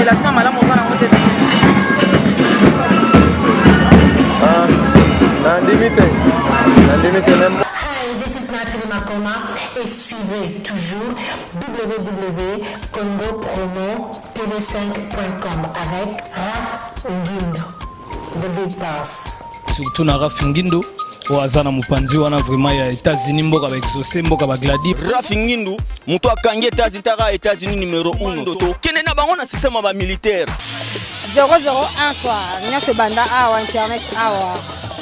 révélation malamu ozana ngo te. Nandimite même. This is Nathalie Makoma et suivez toujours www.congopromotv5.com avec Raph Ngindo, The Big Boss. Surtout na Raph Ngindo oazana mupanzi wana vraiment ya États-Unis mboka ba exaucer mboka ba gladi. Raph Ngindo muto akangi États-Unis numéro 1 to kene na bango na système ba militaire 001 quoi nyase banda awa internet awa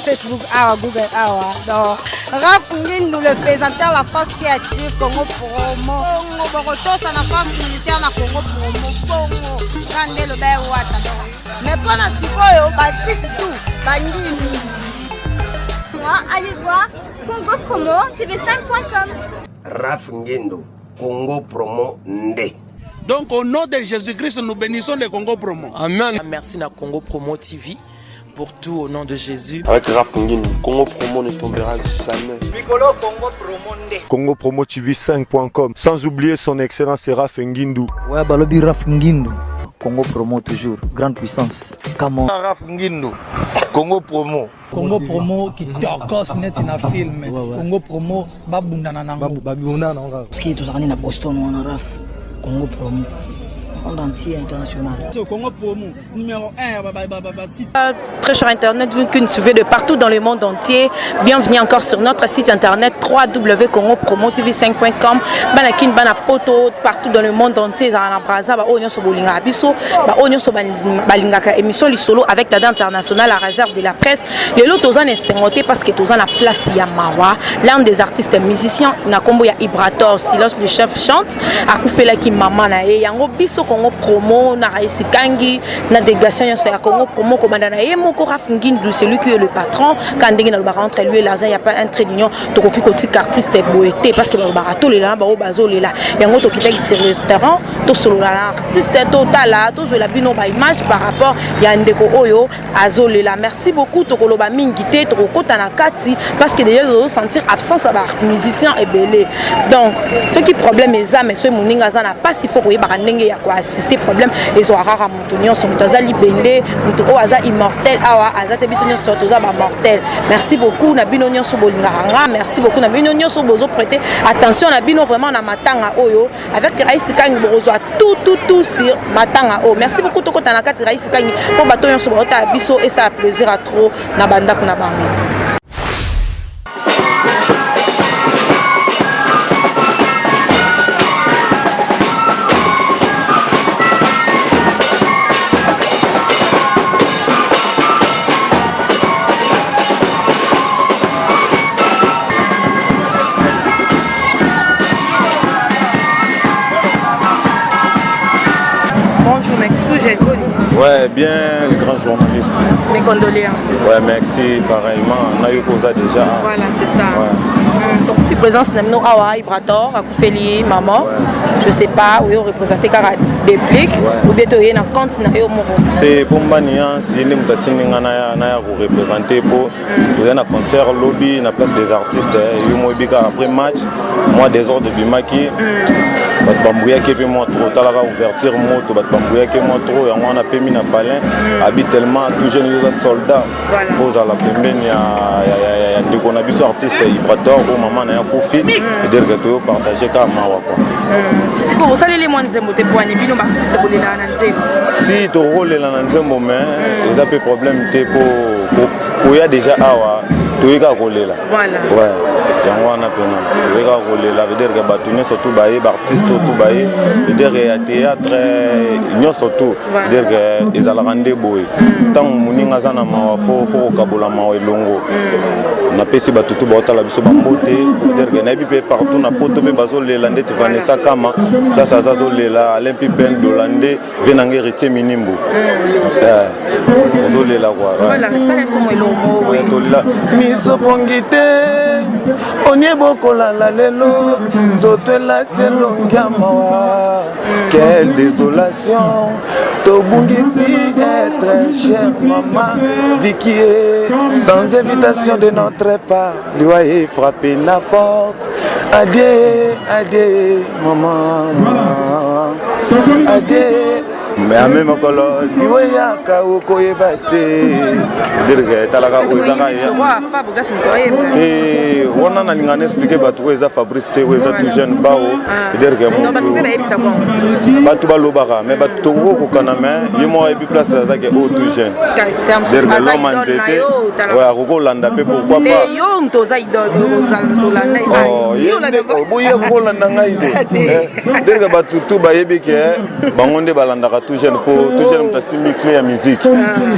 Facebook awa Google awa donc Raph Ngindo le présentateur la force créative Congo Promo Congo Borotosa na force militaire na Congo Promo Congo kande le ba wata mais pas na sikoyo ba tout bandini. Allez voir Congo Promo TV5.com. Raph Ngindo, Congo Promo Nde. Donc au nom de Jésus-Christ, nous bénissons le Congo Promo. Amen. Merci à Congo Promo TV pour tout au nom de Jésus. Avec Raph Ngindo, Congo Promo ne tombera jamais. Piccolo Congo Promo Nde. Congo Promo TV5.com. Sans oublier son excellence Raph Ngindo. Ouais, balobi Raph Ngindo. Congo Promo toujours, grande puissance. Comment Raph Ngindo, Congo Promo. Congo Promo qui torcos net na film. Congo Promo babundana nango. babundana nango. Parce que tous années na Boston on a Raph Congo Promo. Monde entier international. Congo Promo numéro 1 Très cher internet, vous que nous suivez de partout dans le monde entier. Bienvenue encore sur notre site internet www.congopromotv5.com. Banakin bana poto partout dans le monde entier. Zana Braza ba onyo so bolinga biso ba onyo so balingaka émission li solo avec Tada International la réserve de la presse. Les lots tozan est sengoté parce que tozan la place ya Mawa, l'un des artistes musiciens na kombo ya Ibrator Silos le chef chante akufela ki mama na ye yango biso Congo Promo na Raisi Kangi na délégation ya Congo Promo komanda na ye moko Raph Ngindo celui qui est le patron quand ndenge na ba entre lui et l'argent il y a pas un trait d'union to koki koti cartiste boété parce que ba barato le la ba o bazo le la yango to kitaki sur le terrain to solo la artiste total là to je la bino ba image par rapport ya ndeko oyo azo le la merci beaucoup to koloba mingité to kota na kati parce que déjà zo sentir absence ba musicien et belé donc ce qui problème est ça mais ce moninga za na pas si faut koyeba ndenge ya quoi assister problème et zo rara montonio son toza libende muto o aza immortel awa aza te biso nyonso toza ba mortel merci beaucoup na bino nyonso bolinganga merci beaucoup na bino nyonso bozo prêter attention na bino vraiment na matanga oyo avec Raisi Kangi bozo tout sur matanga o merci beaucoup to kota na kati Raisi Kangi po bato nyonso bota biso et ça a plaisir à trop na banda kuna bango. Ouais, bien le grand journaliste. Mes condoléances. Ouais, merci, pareillement. On a eu Koza déjà. Voilà, c'est ça. Ouais. Donc, petite présence, nous avons Ibrator, Akoufeli, maman. Ouais. Je sais pas, oui, on représentait car des plics. Ou bien, tu es un compte, tu es au Moro. Tu pour Mania, si nous avons représenté pour un concert, lobby, la place des artistes. Après match, moi, des ordres de Bimaki. Bambouya qui est moins trop, t'as la ouverture moto, Bambouya qui est moins trop, et on a permis na palin, habituellement tout jeune soldat, faut à la première, il y a des qu'on a vu sur artiste, Ibrator, au moment n'a profit, et dire que tu partager comme moi quoi. Si vous allez les moins de zémo, t'es pour un ébino artiste pour les lananzemo. Si tu roules les lananzemo, mais les appels problème t'es pour y a déjà awa. Tu es rouler là. Voilà. Ouais. C'est moi na pena. Tu es rouler là. Veut dire que bâtonnier surtout bailler, artiste tout bailler. Veut dire que y a théâtre, igno surtout. Veut dire que ils allaient rendre boy. Tant muninga zana ma faut kabola ma elongo. Na pesi batutu ba otala biso ba mbote. Veut dire que na bi partout na poto be bazo lela ndeti Vanessa Kama. Là ça zazo lela Olympique Ben Dolande venange héritier minimbo. Bazo lela quoi. Voilà, ça est son elongo. Ouais, tolila. Miso pongite onye bokola la lelo zotela tselongia mawa quelle désolation tobungisi être cher maman Vicky sans invitation de notre part doit frapper la porte adieu adieu maman adieu mais à même encore liwaya ka okoyeba te dirge talaka ozaka et on a n'ingane expliquer batu eza Fabrice te eza tout jeune bao dirge mutu batu balobaka mais batu toko ko kaname yemo et puis place ça que au tout jeune dirge l'homme entêté ouais akoko landa pe pourquoi pas yo ntoza idole ozalanda oh yende boye ko landa ngai de dirge batu tout bayebi ke bangonde balandaka tout jeune pour tout jeune mutasimi clé ya musique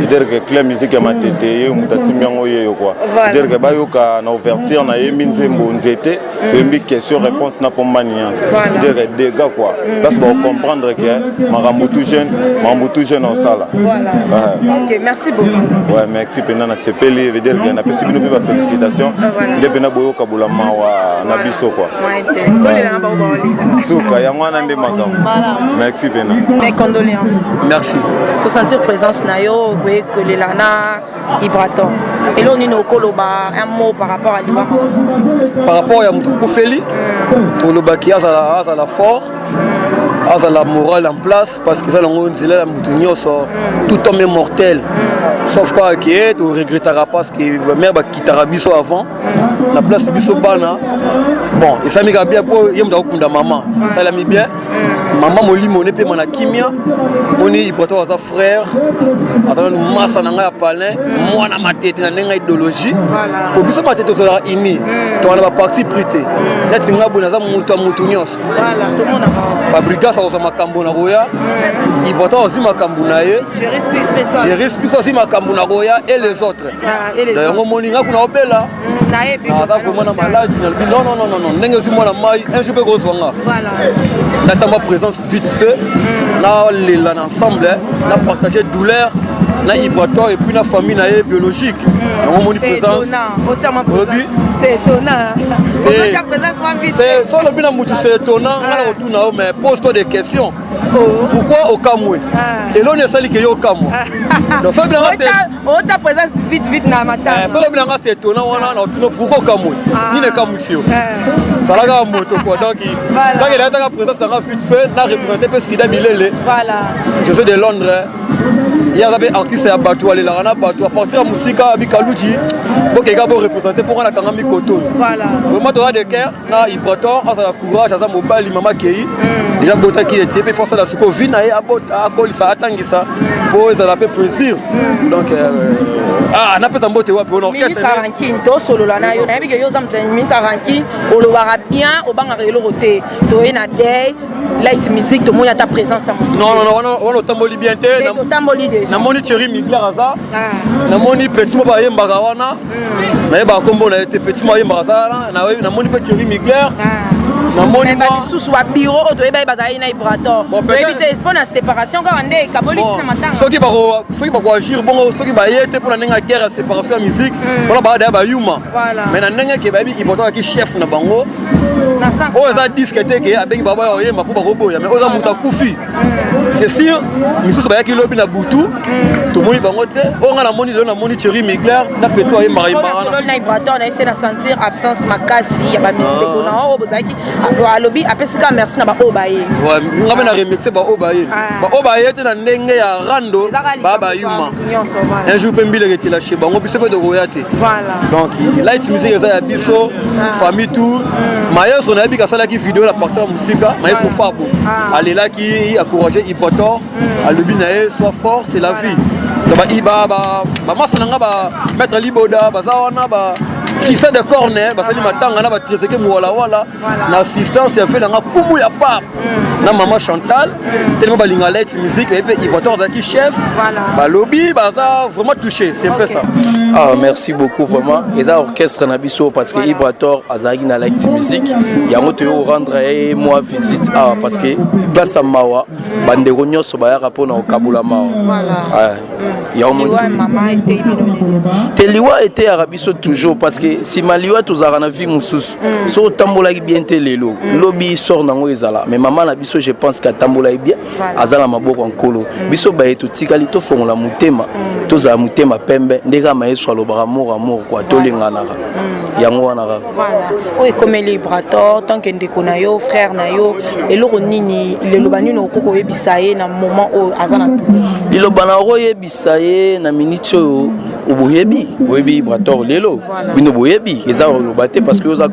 dirge clé musique ya matete yo mutasimi yango yeyo quoi dirge bayoka na ouverture na yeminze mbonzete tembi question réponse na pommania dirge dégâts quoi parce qu'on comprendre que makambo tout jeune en sala voilà OK merci beaucoup ouais merci pena na sepeli veut dire que na pesi bino pe félicitations nde pena boyoka bulama wa na biso quoi suka yango wana nde makambo merci pena mes condoléances merci to sentir présence na yo we kolelana Ibraton et là on est au koloba un mot par rapport à Libama par rapport à mutu kufeli to lobaki azala fort azala morale en place parce que ça longo nzela mutu nyoso tout homme est mortel sauf quoi que tu regretteras parce que mère ba kitara biso avant la place biso bana bon et ça mi bien pour yemda okunda maman ça l'a mis bien maman molimo ne pe mana kimia moni Ibraton sa frère attends nous massa na nga palin moi na matete na nga idéologie pour biso matete to la ini to na ba parti prité net nga bona za mutu nyos voilà tout le monde a fabrica ça au makambo na roya Ibraton aussi makambo na ye je respecte aussi makambo na roya et les autres d'ailleurs moni nga kuna obela na ye ça vraiment na malade non ndenge aussi moi na mai un jour pe ko zwanga voilà na présence vite fait là les ensemble na partager douleur na Ibraton et puis na famille na biologique on moni présence c'est étonnant on présence vite c'est sur le bien mutu c'est étonnant on a retourner mais pose-toi des questions pourquoi au Kamwe et l'on est sali que yo Kamwe donc ça bien ta présence vite na matin sur le bien c'est étonnant on a retourner pourquoi au Kamwe ni ne Kamusio ça la moto quoi donc il a ta présence dans la vite fait na représenter pe Sida Milele voilà je suis de Londres il y a des artistes à Batou aller là on a Batou à partir de musique à Bikaluji pour que gars représenter pour la Kangami Koto voilà vraiment droit de cœur na Ibraton à la courage à mobile maman Kei il a bota qui était puis force la suko vina et à kolisa atangisa pour ça la peu plaisir donc na pesa mbote wapi on orchestre ranking to solo la na yo na bi yo zamta minta ranking o lo bara bien o banga relo roté to ena day light music to moya ta présence non on tamboli bien te na moni Thierry Migler aza na moni petit mo ba yemba wana na ba kombo na été petit mo yemba aza na moni pe Thierry Migler na moni ba sous wa bureau to eba bazai na Ibraton to éviter pour la séparation quand on est kaboli na matanga soki ba ko agir bon soki ba yete pour na nga guerre séparation musique pour ba da ba yuma mais na ndenge ke ba bi Ibraton ki chef na bango na sens o za disquette ke abengi baba o yemba pour ba roboya mais o za muta kufi c'est sûr misusu ba yaki lobi na butu to moni bango te o nga na moni le na moni Thierry Migler na petit o yemba on na Ibraton na essayer de sentir absence makasi ya ba mindeko na o bozaki alobi apesika merci na ba obaye ouais ngame na remixer ba obaye te na ndenge ya rando ba yuma un jour pembile était lâché bango biso pe de royauté voilà donc light music eza ya biso famille tout maïs on a vu que ça là qui vidéo la partie de musique maïs pour Fabo aller là qui encourager Ibraton alobi na soit fort c'est la vie ba iba ba masananga ba mettre liboda ba zawana ba qui fait de corner ba sali matanga na ba trezeke muwala wala na assistance ya fait na kumu ya pap na maman Chantal tellement ba linga light musique et puis Ibraton qui chef ba lobby ba vraiment touché c'est un peu ça merci beaucoup vraiment et ça orchestre na biso parce que Ibraton azaki na light musique ya moto yo rendre moi visite parce que place à Mawa bande gonyoso ba ya rapona au Kabula Mawa voilà ya maman était Teliwa était à Rabiso toujours parce que que si maliwa tozala na vie mususu so tambola bien te lelo lobby sort nango ezala mais maman na biso je pense que tambola bien azala maboko nkolo biso ba eto tikali to fongola mutema tozala mutema pembe ndeka mayeso alobaka amour quoi tolingana yango wana voilà oyo ekomeli Ibrator tant que ndeko na yo frère na yo eloko nini leloba nini okoko oyebisa ye na moment oyo aza na liloba na oyebisa ye na minute oyo oboyebi Ibrator lelo bino boyebi eza oloba te parce que oza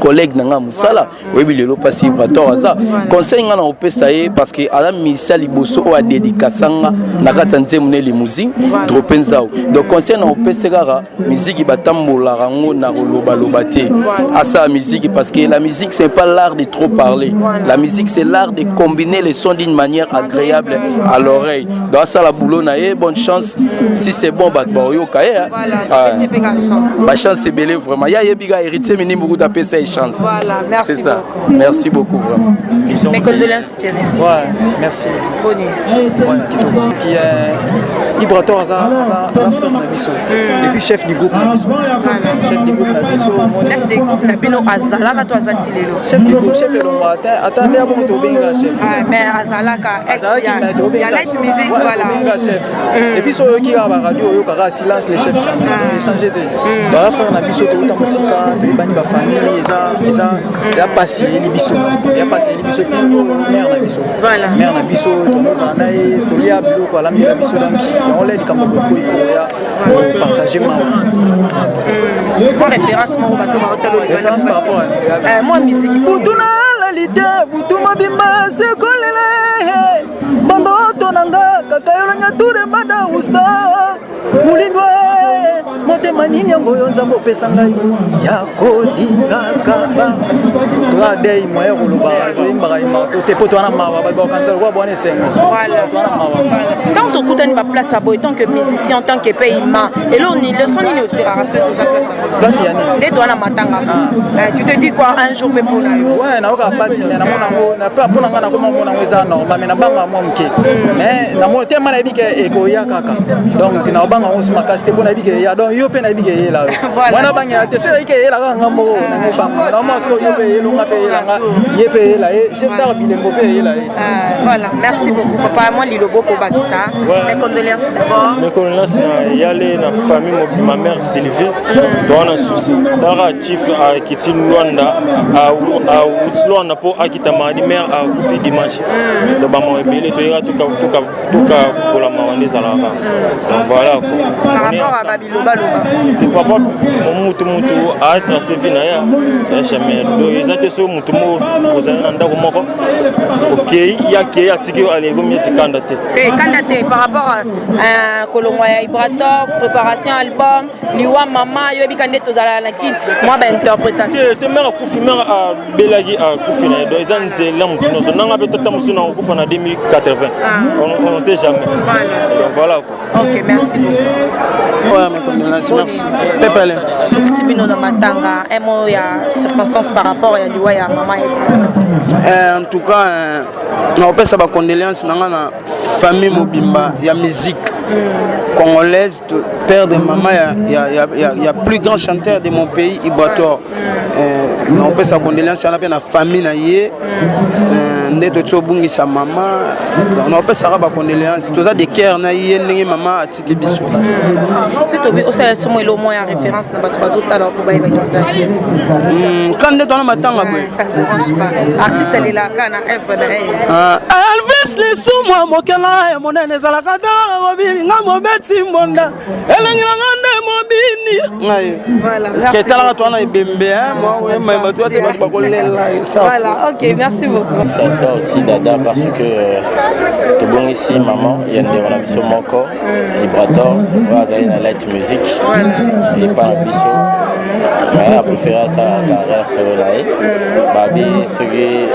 collègue na nga musala oyebi lelo pasi Ibrator aza conseil nga na opesa ye parce que ala misa liboso o a dédicacanga na kata nzemu ne limousine tropenzao donc conseil na opesa kaka musique batambola rango na loba te à sa musique parce que la musique c'est pas l'art de trop parler la musique c'est l'art de combiner les sons d'une manière agréable à l'oreille dans ça la boulot na bonne chance si c'est bon bah yo kaye bah chance c'est belé vraiment ya yebiga héritier mais ni beaucoup taper ça chance voilà merci c'est ça merci beaucoup vraiment mes condoléances Thierry ouais merci Boni ouais qui est Ibrator aza frère na biso et puis chef du groupe na biso chef du groupe na biso chef du groupe na bino azalaka to azati lelo chef du groupe chef elongo attendez bon to benga chef mais azalaka ex ya light music voilà benga chef et puis so qui va radio yo kaka silence les chefs chantent échanger te ba frère na biso to musika to bani ba famille eza ya passer libiso mère na biso voilà mère na biso to nozana naye to lia biloko ala mila biso donc on l'aide comme beaucoup il faut ya partager ma référence mon bateau référence par rapport à moi musique butuna la lite butuma bima se kolele bando tonanga kakayolo nyature mada usta mulindwe motema nini yango yo nzambe opesa ngai ya kodingaka toa dei moye koloba koyimbaka yimba te po towana mawa bakanisa lokwa bwana esengo towana mawa tant tokutani baplace ya boye tant que musicien tant que payman elo ni leson nini otiraka soki toza place ya nini nde towana matanga tu te dis quoi un jour mpe mpona yo ouais naoka pasi mais namona yango mpo na ngai nakoma mona yango eza normal mais nabanga mwa moke mais namona te ma nayebi ke ekoya kaka donc naobanga yango so makasi te mpo nayebi ke eya donc yo mpe nayebi ke eyela wana bangela te so eyiki eyela kaka nga moko nangobanga naoma siko yo mpe eyelonga mpe eyelanga ye mpe eyela ye gestar bilembo mpe eyela ye voilà merci beaucoup papa moi lilobo kobakisa mes condoléances d'abord mes condoléances na yale na famille ma mère Sylvie doana souci tara chief a kiti Luanda a Luanda po akita madi mère a kufi dimanche to ba mo ebele to ira tuka bola mawande zalaka donc voilà quoi par rapport à babiloba te papa mutu a tracé fina ya jamais do ezate so mutu mo kozana na ndako moko OK ya ke atiki ale gomi tikanda te par rapport à kolongwa ya Ibrator préparation album liwa mama yo bikande tozala na kin moi ba interprétation te mera kufi mera a belagi a kufi na do ezanze la mutu no nanga betata musu na kufa na 2080 on sait jamais voilà quoi OK merci beaucoup ouais mes condoléances merci pepele tibino na matanga emo ya circonstance par rapport à liwa ya mama en tout cas on peut savoir condoléances dans la famille mobimba il y a musique congolaise père de maman il y a plus grand chanteur de mon pays Ibrator on peut savoir condoléances à la famille na yé ndeto tsobungi sa maman on peut savoir condoléances tout ça de cœur na yé ndenge maman atiki biso c'est tobi o sala tsomo elo mo ya référence na bato bazota la ko baye bakiza quand ndeto na matanga boy ça ne dérange pas artiste elle est là kana œuvre na Elvis lisumwa mokela ya monene zala kata mobili nga mobeti monda elengi ngande mobini ngai voilà merci ketala to na ibembe moi ouais mais bato te ba kolela ça voilà OK merci beaucoup ça toi aussi dada parce que te bon ici maman yende on a biso moko Ibrator azali na light music et pas na biso mais a préféré sa carrière sur là babi soki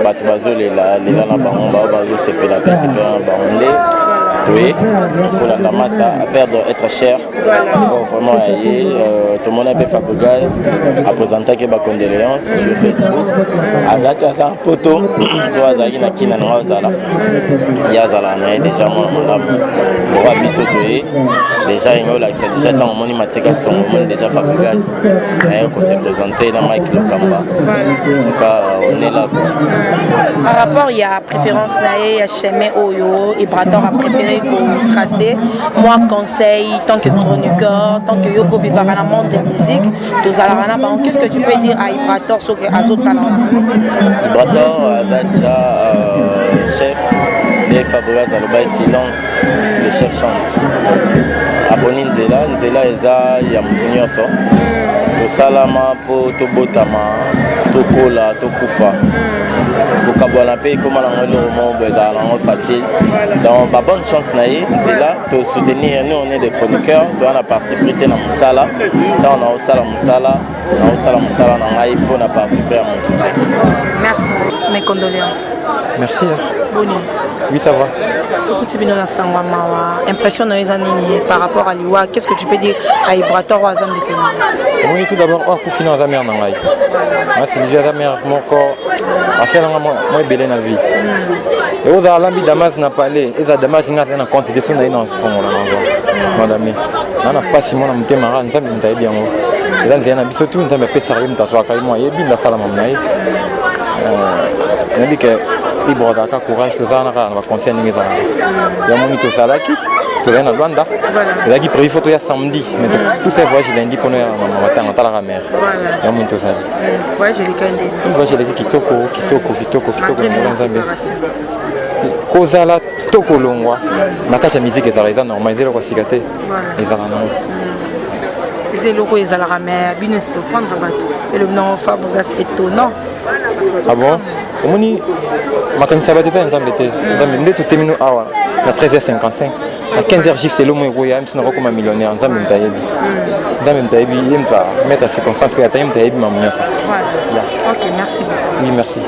bato bazolela lela na bango bazo sepela pese pe na bango nde oui, pour la master, à perdre, être cher. Bon, vraiment, tout le monde a fait Fabregas, à présenter que condoléances sur Facebook. Azati a un poteau, sur Azaki na kina na Azala. Yazala na déjà mon pour abisotoyer. Déjà il y a déjà tant mon matika son monde déjà Fabregas. Et on s'est présenté dans Mike Lokamba. En tout cas, on est là. Par rapport, il y a préférence naé, chemin Oyo et Brator a préféré qu'on tracer. Moi, conseil, tant que chroniqueur, tant que yo pour vivre dans le monde de la musique, qu'est-ce que tu peux dire à Ibrator sur les autres talents? Ibrator, Azadja, chef, les Fabregas Aloba silence, le chef chante. Aboni Nzela, Eza, Yamutunyoso. To salama po to botama to kola to kufa ko kabona pe comme la ngolo mo beza la facile donc ba bonne chance naé là to soutenir nous on est des chroniqueurs to on a parti prêter na musala dans on a osala musala na ngai pour na participer à mon soutien. Merci, mes condoléances. Merci. Boni. Oui, ça va. Impression par rapport à l'Iwa, qu'est-ce que tu peux dire à Ibrator ou à Zan de Fémin? Oui, tout d'abord, on finit en Zamir Nangai. C'est déjà Zamir, mon corps, assez longuement, moi, belé na vie. Et aux Alambi Damas n'a pas allé, et Damas n'a pas quantité de son dans son fond, madame. On n'a pas si mon amité mara, nous sommes bien. Et là, nous avons surtout, nous avons fait ça, nous avons fait moi, et bien la salle à mon aïe. On a dit que il y a courage, tout ça, on va continuer à faire. Il y a mon tout ça là qui est à Luanda. Il y a qui prévu photo samedi, mais tous ces voyages lundi pour nous matin à la mer. Il y a mon tout ça. Voyage les candés. Voyage les kitoko. Kozala toko longwa. Nakacha musique ça résonne normalisé le cigaté. Les alamans. Les locaux ils allaient à la mer, bien se prendre bateau. Et le nom Fabregas étonnant. Ah bon? Omoni makanisa bateza nzambe te nzambe nde totemino awa na 13h55 na 15h juste lo mo ya msina ko millionnaire nzambe mtayebi yemta mettre circonstance que atayem mtayebi mamunyaso. Voilà. OK, merci beaucoup. Oui, merci.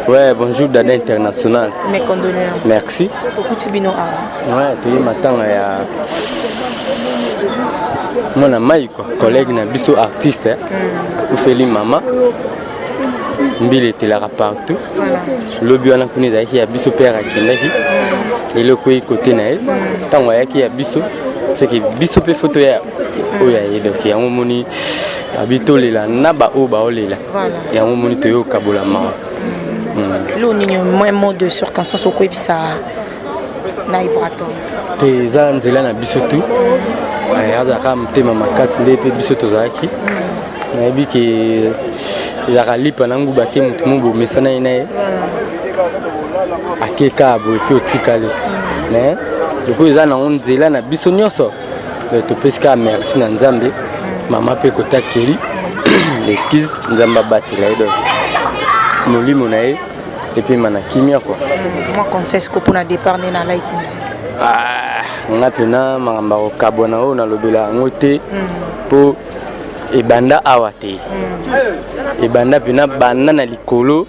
Ouais, bonjour Dada International. Mes condoléances. Merci. Beaucoup tibino awa. Ouais, tu matin ya mon ami quoi, collègue na biso artiste Oufeli Mama. Mbili était là partout. Le bio na kuni zaki ya biso père akendaki. Et le côté na tant wa yaki ya biso c'est que biso pe photo ya oya donc ya moni abito lela na ba o ba olela. Ya moni to yo kabola ma. Lo ni moins mot de circonstance au ko bisa na Ibrator. Te za nzela na biso tu. Aza kam te mama kas ndepe biso to zaki. Na bi ke il a ralipa nangu bate mutu mubo mesana ina akeka abo pe otikali mais doko eza na onzela na biso nyonso to peska merci na nzambe mama pe kota keri l'esquisse nzamba batela edo molimo na e et puis mana kimia quoi moi conseil ko pona départ na light music nga pena mangamba ko kabona o na lobela ngote po ebanda awate ebanda pena banda na likolo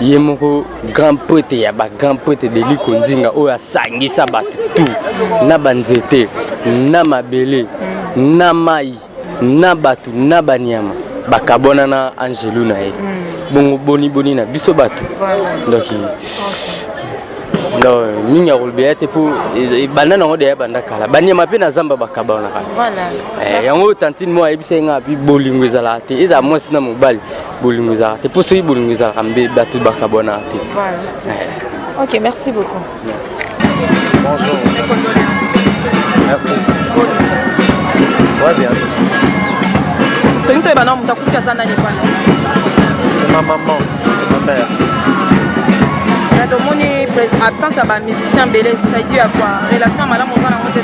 yemoko grand poète ya ba grand poète de likonzinga oyo asangisa bato tout na banzete na mabele na mai na bato na banyama bakabona na Angelou na ye bongo boni na biso bato donc non minga rolbea te pour banda nango de banda kala banyama pe na zamba bakabona kala voilà yango tantine moi ebisenga pi bolingo ezala te eza moi sina mobali bolingo ezala te pour ceux bolingo ezala kambe batu bakabona te voilà. OK, merci beaucoup. Merci. Bonjour. Merci. Ouais, bien. C'est ma maman, ma mère. Absence à ma musicien belé, ça dit à quoi? Relation à madame on va la monter.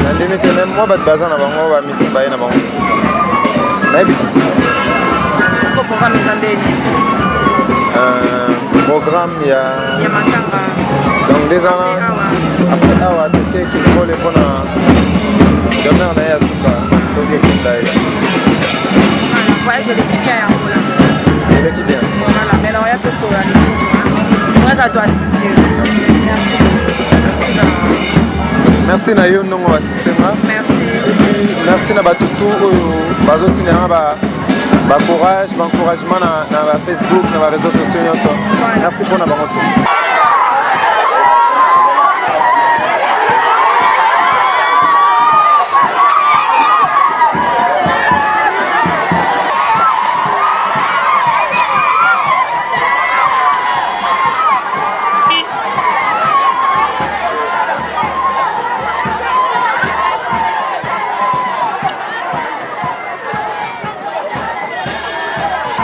Nandimite même moi bat bazan na bango ba misi baye na bango. Nabi. Ko programme ezandeni. Programme ya Makanga. Donc des ans après awa toke ki kole pona demain na ya suka toke kindai. Voyage l'équipe ya Angola. L'équipe bien. Voilà, mais là on y a tout sur kaka to assister. Merci na yo ndongo assistenga. Merci na batutu oyo bazotinanga ba courage, ba encouragement na Facebook, na ba réseaux sociaux nyonso. Merci pour na bango.